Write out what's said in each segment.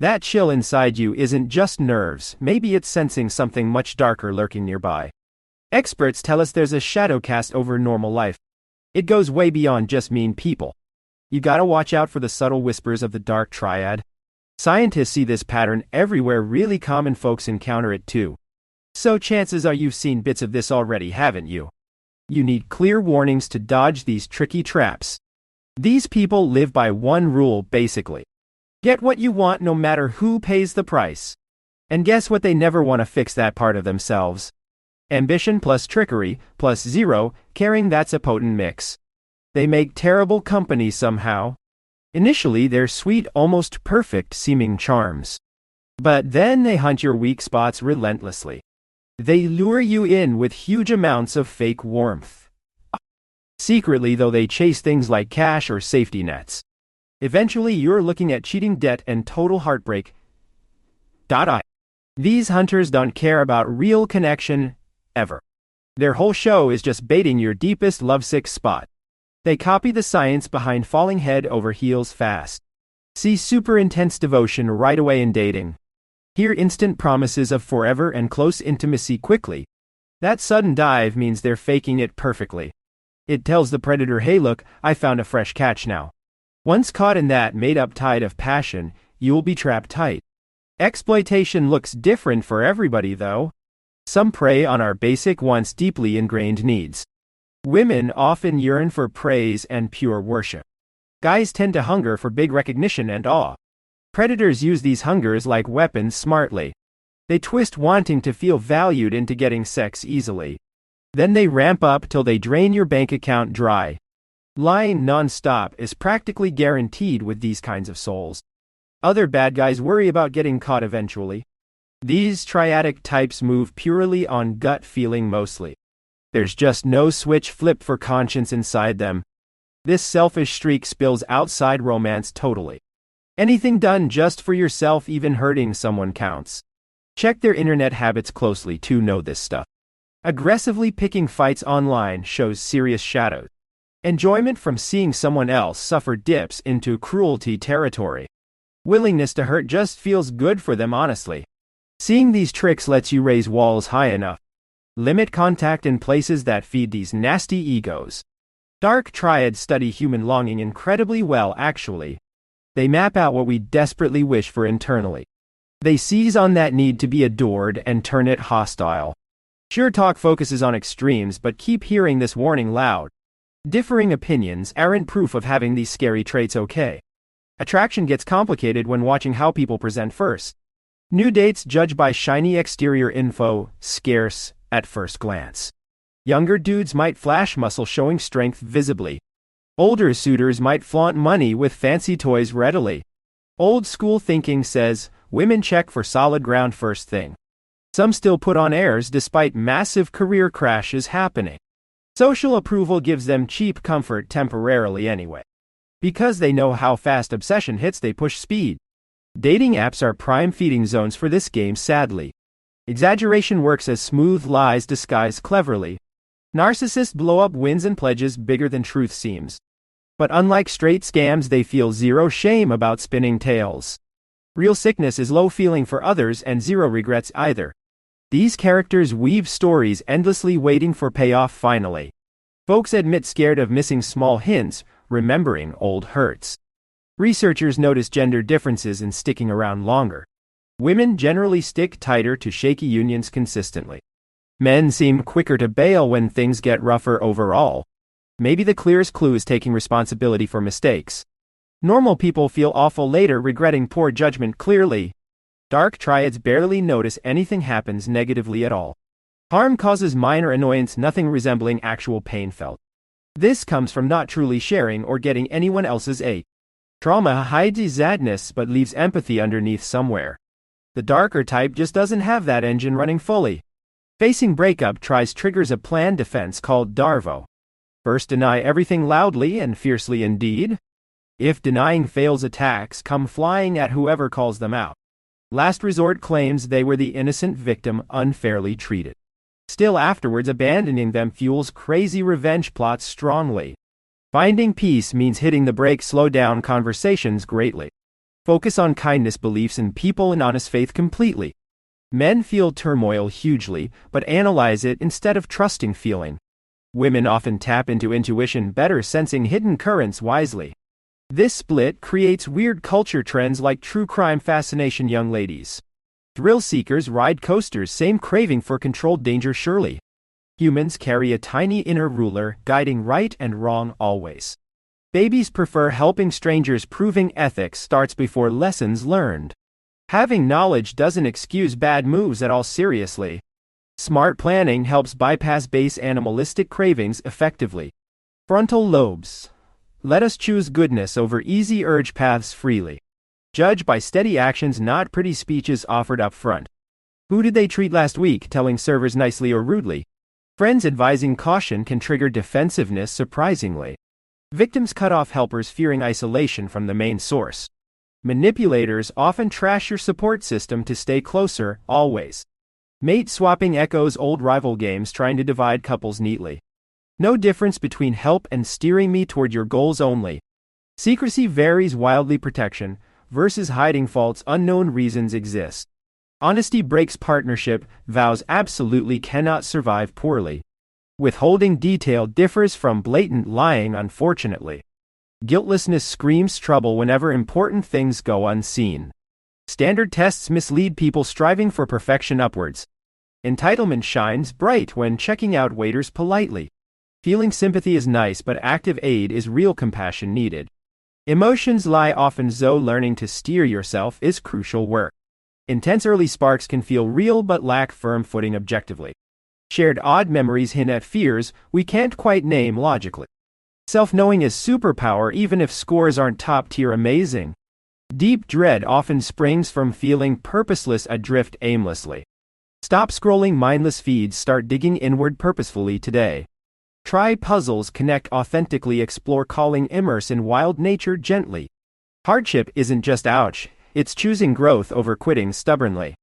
That chill inside you isn't just nerves, maybe it's sensing something much darker lurking nearby. Experts tell us there's a shadow cast over normal life. It goes way beyond just mean people. You gotta watch out for the subtle whispers of the Dark Triad. Scientists see this pattern everywhere, really common folks encounter it too. So chances are you've seen bits of this already, haven't you? You need clear warnings to dodge these tricky traps. These people live by one rule basically. Get what you want no matter who pays the price. And guess what, they never want to fix that part of themselves. Ambition plus trickery plus zero caring, that's a potent mix. They make terrible company somehow. Initially they're sweet, almost perfect seeming charms. But then they hunt your weak spots relentlessly. They lure you in with huge amounts of fake warmth. Secretly though, they chase things like cash or safety nets. Eventually you're looking at cheating, debt, and total heartbreak. These hunters don't care about real connection, ever. Their whole show is just baiting your deepest lovesick spot. They copy the science behind falling head over heels fast. See super intense devotion right away in dating. Hear instant promises of forever and close intimacy quickly. That sudden dive means they're faking it perfectly. It tells the predator, hey look, I found a fresh catch now. Once caught in that made-up tide of passion, you'll be trapped tight. Exploitation looks different for everybody though. Some prey on our basic, once deeply ingrained needs. Women often yearn for praise and pure worship. Guys tend to hunger for big recognition and awe. Predators use these hungers like weapons smartly. They twist wanting to feel valued into getting sex easily. Then they ramp up till they drain your bank account dry. Lying non-stop is practically guaranteed with these kinds of souls. Other bad guys worry about getting caught eventually. These triadic types move purely on gut feeling mostly. There's just no switch flip for conscience inside them. This selfish streak spills outside romance totally. Anything done just for yourself, even hurting someone, counts. Check their internet habits closely to know this stuff. Aggressively picking fights online shows serious shadows. Enjoyment from seeing someone else suffer dips into cruelty territory. Willingness to hurt just feels good for them, honestly. Seeing these tricks lets you raise walls high enough. Limit contact in places that feed these nasty egos. Dark Triads study human longing incredibly well, actually. They map out what we desperately wish for internally. They seize on that need to be adored and turn it hostile. Sure, talk focuses on extremes, but keep hearing this warning loud. Differing opinions aren't proof of having these scary traits, okay? Attraction gets complicated when watching how people present first. New dates judged by shiny exterior info, scarce at first glance. Younger dudes might flash muscle showing strength visibly. Older suitors might flaunt money with fancy toys readily. Old school thinking says, women check for solid ground first thing. Some still put on airs despite massive career crashes happening. Social approval gives them cheap comfort temporarily anyway. Because they know how fast obsession hits, they push speed. Dating apps are prime feeding zones for this game, sadly. Exaggeration works as smooth lies disguised cleverly. Narcissists blow up wins and pledges bigger than truth seems. But unlike straight scams, they feel zero shame about spinning tales. Real sickness is low feeling for others and zero regrets either. These characters weave stories endlessly waiting for payoff finally. Folks admit scared of missing small hints, remembering old hurts. Researchers notice gender differences in sticking around longer. Women generally stick tighter to shaky unions consistently. Men seem quicker to bail when things get rougher overall. Maybe the clearest clue is taking responsibility for mistakes. Normal people feel awful later, regretting poor judgment clearly. Dark Triads barely notice anything happens negatively at all. Harm causes minor annoyance, nothing resembling actual pain felt. This comes from not truly sharing or getting anyone else's ache. Trauma hides sadness but leaves empathy underneath somewhere. The darker type just doesn't have that engine running fully. Facing breakup triggers a planned defense called DARVO. First, deny everything loudly and fiercely indeed. If denying fails, attacks come flying at whoever calls them out. Last resort, claims they were the innocent victim unfairly treated. Still, afterwards, abandoning them fuels crazy revenge plots strongly. Finding peace means hitting the brakes, slow down conversations greatly. Focus on kindness, beliefs in people, and honest faith completely. Men feel turmoil hugely, but analyze it instead of trusting feeling. Women often tap into intuition better, sensing hidden currents wisely. This split creates weird culture trends like true crime fascination. Young ladies. Thrill seekers ride coasters, same craving for controlled danger surely. Humans carry a tiny inner ruler, guiding right and wrong always. Babies prefer helping strangers, proving ethics starts before lessons learned. Having knowledge doesn't excuse bad moves at all. Seriously. Smart planning helps bypass base animalistic cravings effectively. Frontal lobes. Let us choose goodness over easy urge paths freely. Judge by steady actions, not pretty speeches offered up front. Who did they treat last week? Telling servers nicely or rudely. Friends advising caution can trigger defensiveness surprisingly. Victims cut off helpers, fearing isolation from the main source. Manipulators often trash your support system to stay closer, always. Mate swapping echoes old rival games, trying to divide couples neatly. No difference between help and steering me toward your goals only. Secrecy varies wildly. Protection versus hiding faults, unknown reasons exist. Honesty breaks partnership, vows absolutely cannot survive poorly. Withholding detail differs from blatant lying, unfortunately. Guiltlessness screams trouble whenever important things go unseen. Standard tests mislead people striving for perfection upwards. Entitlement shines bright when checking out waiters politely. Feeling sympathy is nice, but active aid is real. Compassion needed. Emotions lie often, though learning to steer yourself is crucial work. Intense early sparks can feel real but lack firm footing objectively. Shared odd memories hint at fears we can't quite name logically. Self-knowing is superpower even if scores aren't top tier. Amazing. Deep dread often springs from feeling purposeless, adrift aimlessly. Stop scrolling mindless feeds, start digging inward purposefully today. Try puzzles, connect authentically, explore calling, immerse in wild nature gently. Hardship isn't just ouch, it's choosing growth over quitting stubbornly.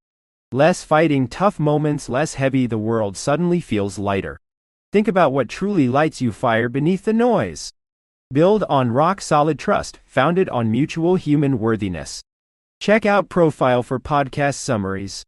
Less fighting, tough moments less heavy, the world suddenly feels lighter. Think about what truly lights you, fire beneath the noise. Build on rock-solid trust, founded on mutual human worthiness. Check out profile for podcast summaries.